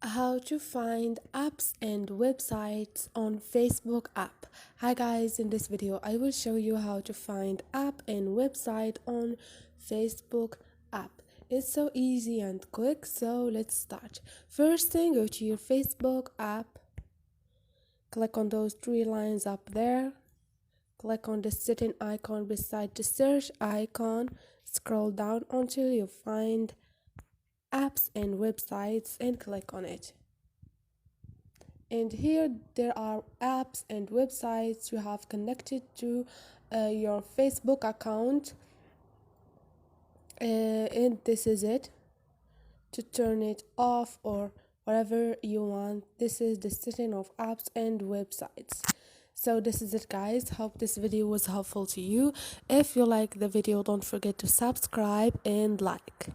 How to find apps and websites on Facebook app. Hi guys, in this video I will show you how to find app and website on Facebook app. It's so easy and quick, so let's start. First thing, go to your Facebook app, click on those three lines up there, click on the setting icon beside the search icon, scroll down until you find apps and websites and click on it. And here there are apps and websites you have connected to your Facebook account, and this is it. To turn it off or whatever you want, this is the setting of apps and websites. So this is it guys, hope this video was helpful to you. If you like the video, don't forget to subscribe and like.